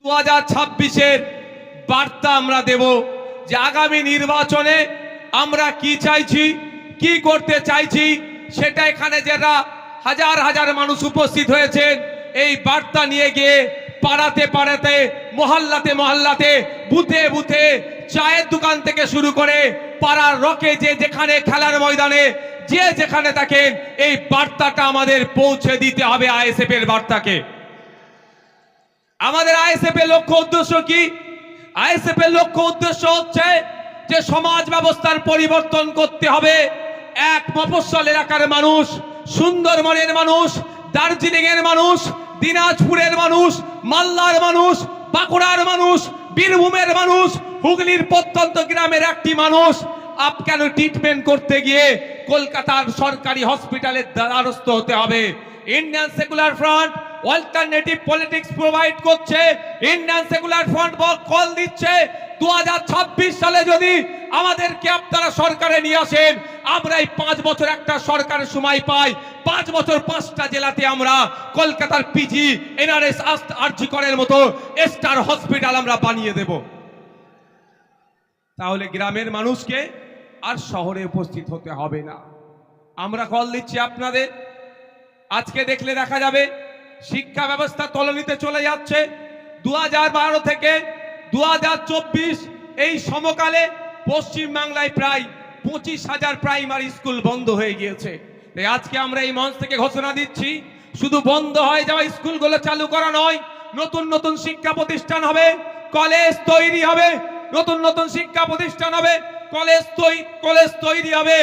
2026-এর বার্তা আমরা দেব যে আগামী নির্বাচনে আমরা কি চাইছি, কি করতে চাইছি, সেটা এখানে যারা হাজার হাজার মানুষ উপস্থিত হয়েছেন এই বার্তা নিয়ে গিয়ে পাড়াতে পাড়াতে, মহল্লাতে মহল্লাতে, বুথে বুথে, চায়ের দোকান থেকে শুরু করে পাড়ার রকে যে যেখানে, খেলার ময়দানে যে যেখানে থাকেন, এই বার্তাটা আমাদের পৌঁছে দিতে হবে। আইএসএফ এর বার্তাকে আমাদের আইএসএফ এর লক্ষ্য উদ্দেশ্য কি? আইএসএফ এর লক্ষ্য উদ্দেশ্য হচ্ছে যে সমাজ ব্যবস্থার পরিবর্তন করতে হবে। এক মফস্বল এলাকার মানুষ, সুন্দরবনের মানুষ, দার্জিলিং এর মানুষ, দিনাজপুরের মানুষ, মালদার মানুষ, বাঁকুড়ার মানুষ, বীরভূমের মানুষ, হুগলির প্রত্যন্ত গ্রামের একটি মানুষ কেন ট্রিটমেন্ট করতে গিয়ে কলকাতার সরকারি হসপিটালের দ্বারস্থ হতে হবে? Indian secular front alternative politics provide করছে। ইন্ডিয়ান সেকুলার ফ্রন্ট কল দিচ্ছে 2026 সালে যদি আমাদেরকে আপনারা সরকারে নিয়ে আসেন, আমরা এই 5 বছর একটা সরকারের সময় পাই, 5 বছর 5টা জেলাতে আমরা কলকাতার পিজি, এনআরএস, আরজি করের মতো স্টার হসপিটাল আমরা বানিয়ে দেব। তাহলে গ্রামের মানুষকে আর শহরে উপস্থিত হতে হবে না। আমরা কল দিচ্ছি আপনাদের। আজকে দেখলে দেখা যাবে শিক্ষা ব্যবস্থা তলানিতে চলে যাচ্ছে। 2012 থেকে 2024 এই সমকালে পশ্চিমবাংলায় প্রায় 25,000 প্রাইমারি স্কুল বন্ধ হয়ে গিয়েছে। আজকে আমরা এই মঞ্চ থেকে ঘোষণা দিচ্ছি, শুধু বন্ধ হয়ে যাওয়া স্কুলগুলো চালু করা নয়, নতুন নতুন শিক্ষা প্রতিষ্ঠান হবে, কলেজ তৈরি হবে, নতুন নতুন শিক্ষা প্রতিষ্ঠান হবে, কলেজ তৈরি হবে,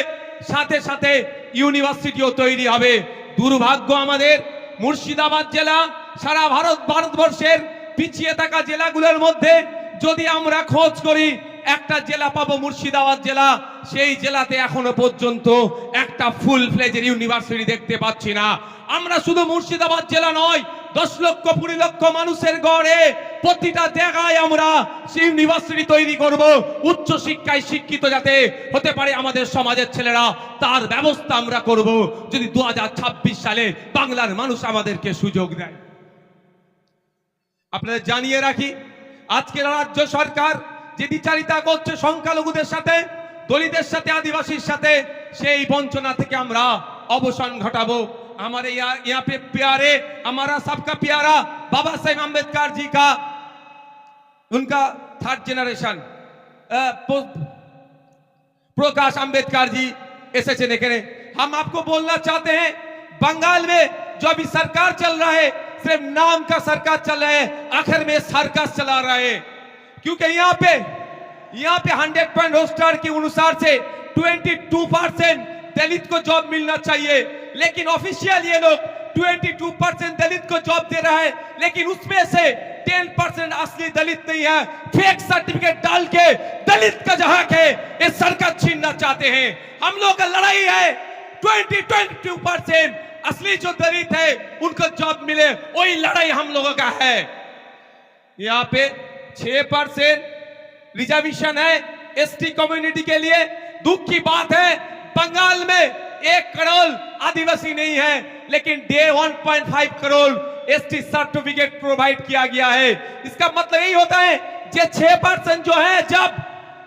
সাথে সাথে ইউনিভার্সিটিও তৈরি হবে। দুর্ভাগ্য আমাদের মুর্শিদাবাদ জেলা সারা ভারতবর্ষের পিছিয়ে থাকা জেলাগুলোর মধ্যে যদি আমরা খোঁজ করি একটা জেলা পাবো, মুর্শিদাবাদ জেলা। সেই জেলাতে এখনো পর্যন্ত একটা ফুল ফ্লেজের ইউনিভার্সিটি দেখতে পাচ্ছি না। আমরা শুধু মুর্শিদাবাদ জেলা নয়, 10 লক্ষ 20 লক্ষ মানুষের গড়ে প্রতিটা জায়গায় আমরা সেই ইউনিভার্সিটি তৈরি করব। উচ্চ শিক্ষায় শিক্ষিত যাতে হতে পারে আমাদের সমাজের ছেলেরা, তার ব্যবস্থা আমরা করব যদি 2026 সালে বাংলার মানুষ আমাদেরকে সুযোগ দেয়। আপনাদের জানিয়ে রাখি, আজকের রাজ্য সরকার যে বিচারিতা করছে সংখ্যালঘুদের সাথে, দলিতদের সাথে, আদিবাসীর সাথে, সেই বঞ্চনা থেকে আমরা অবসান ঘটাবো। हमारे यहाँ पे प्यारे, हमारा सबका प्यारा बाबा साहेब अम्बेडकर जी का, उनका 3rd जनरेशन प्रकाश अम्बेडकर जी ऐसे एखे। हम आपको बोलना चाहते हैं, बंगाल में जो अभी सरकार चल रहा है सिर्फ नाम का सरकार चल रहा है, आखिर में सर्कस चला रहा है। क्योंकि यहाँ पे 100 पॉइंट रोस्टर के अनुसार से 22% दलित को जॉब मिलना चाहिए, लेकिन ऑफिशियल ये लोग 22% दलित को जॉब दे रहा है, लेकिन उसमें से 10% असली दलित नहीं है। फेक सर्टिफिकेट डाल के दलित का जहां है ये सरकार छीनना चाहते हैं। हम लोग का लड़ाई है 22% असली जो दलित है उनको जॉब मिले, वही लड़ाई हम लोगों का है। यहाँ पे 6% रिजर्वेशन है एसटी कम्युनिटी के लिए। दुख की बात है, बंगाल में 1 करोड़ आदिवासी नहीं है, लेकिन 1.5 करोड़ एसटी सर्टिफिकेट प्रोवाइड किया गया है। इसका मतलब यही होता है कि 6% जो है, जब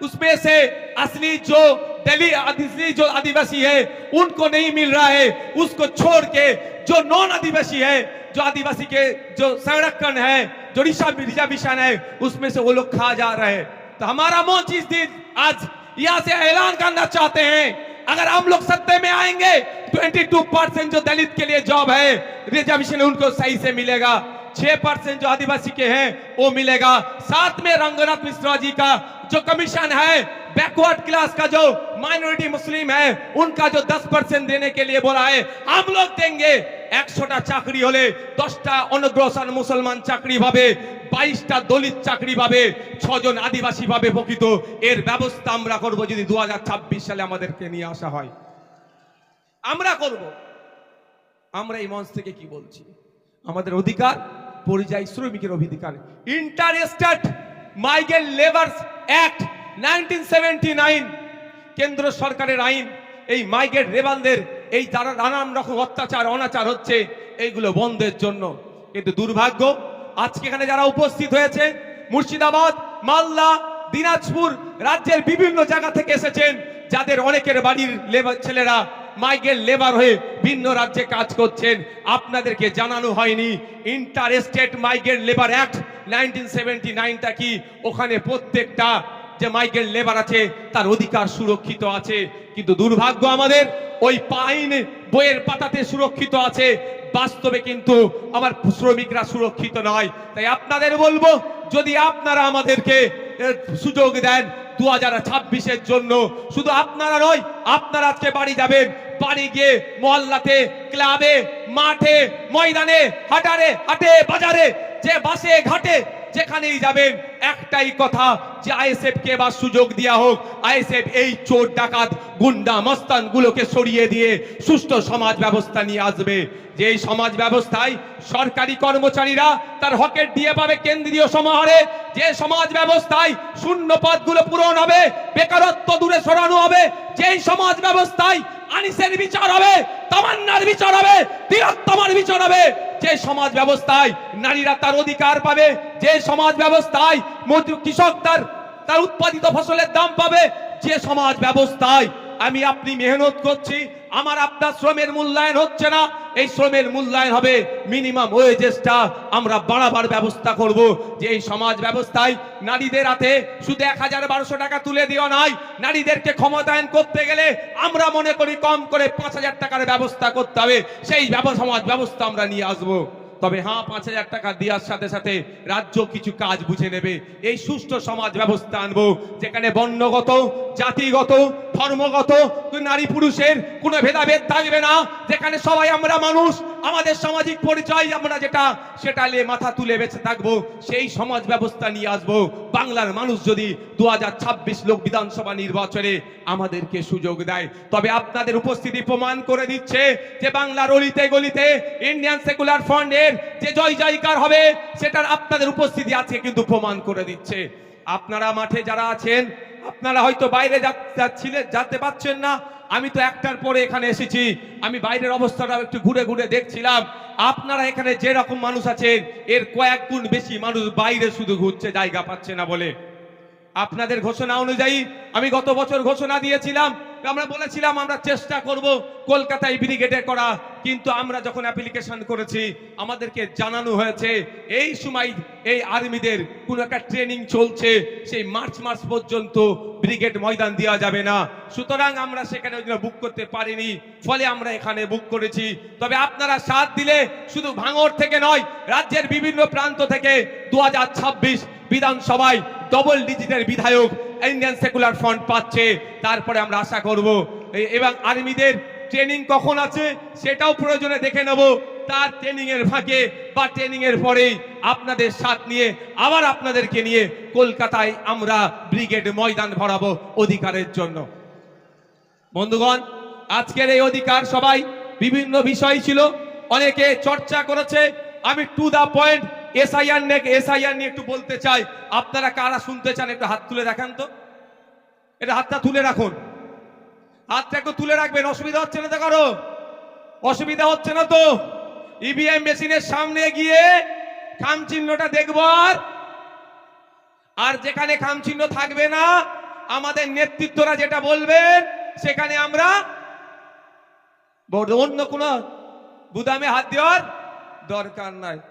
उसमें से असली जो आदिवासी है उनको नहीं मिल रहा है, उसको छोड़ के जो नॉन आदिवासी है, जो आदिवासी के जो संरक्षण है, जो रिजर्वेशन है, उसमें से वो लोग खा जा रहे हैं। तो हमारा मंच इस दिन आज यहाँ से ऐलान करना चाहते हैं, अगर हम लोग सत्ते में आएंगे 22% जो दलित के लिए जॉब है, रिजर्वेशन उनको सही से मिलेगा, 6% जो आदिवासी के हैं वो मिलेगा। साथ में रंगनाथ मिश्रा जी का जो कमीशन है, बैकवर्ड क्लास का जो माइनॉरिटी मुस्लिम है उनका जो 10% देने के लिए बोला है, हम लोग देंगे। 100টা চাকরি হলে 10টা অনগ্রসর মুসলমান চাকরি পাবে, 22টা দলিত চাকরি পাবে, 6 জন আদিবাসী পাবে প্রকৃত। এর ব্যবস্থা আমরা করব যদি 2026 সালে আমাদেরকে নিয়ে আসা হয়, আমরা করব। আমরা এই মঞ্চ থেকে কি বলছি? আমাদের অধিকার, পরিযায়ী শ্রমিকের অধিকার, ইন্টার স্টেট মাইগ্রেন্ট লেবারস অ্যাক্ট 1979 কেন্দ্র সরকারের আইন। এই মাইগ্রেন্ট লেবারদের এই যারা নানান রকম অত্যাচার অনাচার হচ্ছে, এইগুলো বন্ধের জন্য। কিন্তু দুর্ভাগ্য আজকে এখানে যারা উপস্থিত হয়েছে মুর্শিদাবাদ, মালদা, দিনাজপুর রাজ্যের বিভিন্ন জায়গা থেকে এসেছেন, যাদের অনেকের বাড়ির লেবার ছেলেরা মাইগ্রেন্ট লেবার হয়ে ভিন্ন রাজ্যে কাজ করছেন, আপনাদেরকে জানানো হয়নি inter state migrant labour act 1979টা কি, ওখানে প্রত্যেকটা যে মাইগ্রেন্ট লেবার আছে তার অধিকার সুরক্ষিত আছে। কিন্তু দুর্ভাগ্য আমাদের ওই আইন বইয়ের পাতাতে সুরক্ষিত আছে, বাস্তবে কিন্তু আমার শ্রমিকরা সুরক্ষিত নয়। তাই আপনাদের বলবো, যদি আপনারা আমাদেরকে সুযোগ দেন 2026-এর জন্য, শুধু আপনারা নয়, আপনারা আজকে বাড়ি যাবেন, বাড়ি গিয়ে মহল্লাতে, ক্লাবে, মাঠে, ময়দানে, হাটে বাজারে, যে বাসে ঘাটে যেখানেই যাবেন, একটাই কথা যে আইএসএফ কে এবার সুযোগ দেওয়া হোক। আইএসএফ এই চোর ডাকাত গুন্ডা মস্তান গুলোকে সরিয়ে দিয়ে সুষ্ঠু সমাজ ব্যবস্থা নিয়ে আসবে। যে এই সমাজ ব্যবস্থায় সরকারি কর্মচারীরা তার হকের দিয়ে পাবে কেন্দ্রীয় সমাহারে, যে সমাজ ব্যবস্থায় শূন্য পদগুলো পূরণ হবে, বেকারত্ব দূরে সরানো হবে, যেই সমাজ ব্যবস্থায় আনিসের বিচার হবে, তামান্নার বিচার হবে, তিলোত্তমার বিচার হবে, যে সমাজ ব্যবস্থায় নারীরা তার অধিকার পাবে, যে সমাজ ব্যবস্থায় কৃষক তার উৎপাদিত ফসলের দাম পাবে, যে সমাজ ব্যবস্থায় আমি আপনি মেহনত করছি, আমার আপনার শ্রমের মূল্যায়ন হচ্ছে না, এই শ্রমের মূল্যায়ন হবে, মিনিমাম ওয়েজেসটা আমরা বাড়াবার ব্যবস্থা করব। যে এই সমাজ ব্যবস্থায় নারীদের হাতে শুধু 1000-1200 টাকা তুলে দেওয়া নয়, নারীদেরকে ক্ষমতায়ন করতে গেলে আমরা মনে করি কম করে 5000 টাকার ব্যবস্থা করতে হবে। সেই সমাজ ব্যবস্থা আমরা নিয়ে আসবো। তবে হ্যাঁ, 5000 টাকা দেওয়ার সাথে সাথে রাজ্য কিছু কাজ বুঝে নেবে। এই সুষ্ঠু সমাজ ব্যবস্থা আনবো, যেখানে বর্ণগত, জাতিগত, ধর্মগত, নারী পুরুষের কোনো ভেদাভেদ থাকবে না, যেখানে সবাই আমরা মানুষ, আমাদের সামাজিক পরিচয় আমরা সেটা নিয়ে মাথা তুলে বেঁচে থাকবো। সেই সমাজ ব্যবস্থা নিয়ে আসবো। বাংলার মানুষ যদি 2026 লোক বিধানসভা নির্বাচনে আমাদেরকে সুযোগ দেয়, তবে আপনাদের উপস্থিতি প্রমাণ করে দিচ্ছে যে বাংলার অলিতে গলিতে ইন্ডিয়ান সেকুলার ফ্রন্টের যে জয় জয়কার হবে, সেটার আপনাদের উপস্থিতি আছে কিন্তু প্রমাণ করে দিচ্ছে। আপনারা মাঠে যারা আছেন, আপনারা হয়তো বাইরে যেতে পারছেন না, আমি তো একটার পরে এখানে এসেছি, আমি বাইরের অবস্থাটা একটু ঘুরে ঘুরে দেখছিলাম। আপনারা এখানে যে রকম মানুষ আছেন, এর কয়েক গুণ বেশি মানুষ বাইরে শুধু ঘুরছে, জায়গা পাচ্ছে না বলে। আপনাদের ঘোষণা অনুযায়ী আমি গত বছর ঘোষণা দিয়েছিলাম, আমরা বলেছিলাম আমরা চেষ্টা করব কলকাতায় ব্রিগেডে করা, কিন্তু আমরা যখন অ্যাপ্লিকেশন করেছি আমাদেরকে জানানো হয়েছে এই সময় এই আর্মিদের কোন একটা ট্রেনিং চলছে, সেই মার্চ মাস পর্যন্ত ব্রিগেড ময়দান দেওয়া যাবে না। সুতরাং আমরা সেখানে বুক করতে পারিনি, ফলে আমরা এখানে বুক করেছি। তবে আপনারা সাথ দিলে শুধু ভাঙড় থেকে নয়, রাজ্যের বিভিন্ন প্রান্ত থেকে 2026 বিধানসভায় ডবল ডিজিটের বিধায়ক ইন্ডিয়ান সেকুলার ফ্রন্ট পাচ্ছে। তারপরে আমরা আশা করব, এবং আর্মিদের ট্রেনিং কখন আছে সেটাও প্রয়োজনে দেখে নেব, তার ট্রেনিং এর ফাঁকে বা ট্রেনিং এর পরেই আপনাদের সাথ নিয়ে আবার আপনাদেরকে নিয়ে কলকাতায় আমরা ব্রিগেড ময়দান ভরাবো অধিকারের জন্য। বন্ধুগণ, আজকের এই অধিকার সবাই বিভিন্ন বিষয় ছিল, অনেকে চর্চা করেছে। আমি টু দা পয়েন্ট এসআইআর নিয়ে একটু বলতে চাই। আপনারা কারা শুনতে চান একটু হাত তুলে দেখান তো, এটা হাতটা তুলে রাখুন, হাতটা একটু তুলে রাখবেন। অসুবিধা হচ্ছে না তো কারো? অসুবিধা হচ্ছে না তো? ইভিএম মেশিনের সামনে গিয়ে খাম চিহ্নটা দেখব, আর যেখানে খাম চিহ্ন থাকবে না আমাদের নেতৃত্বরা যেটা বলবেন সেখানে আমরা অন্য কোনো বুদামে হাত দেওয়ার দরকার নাই।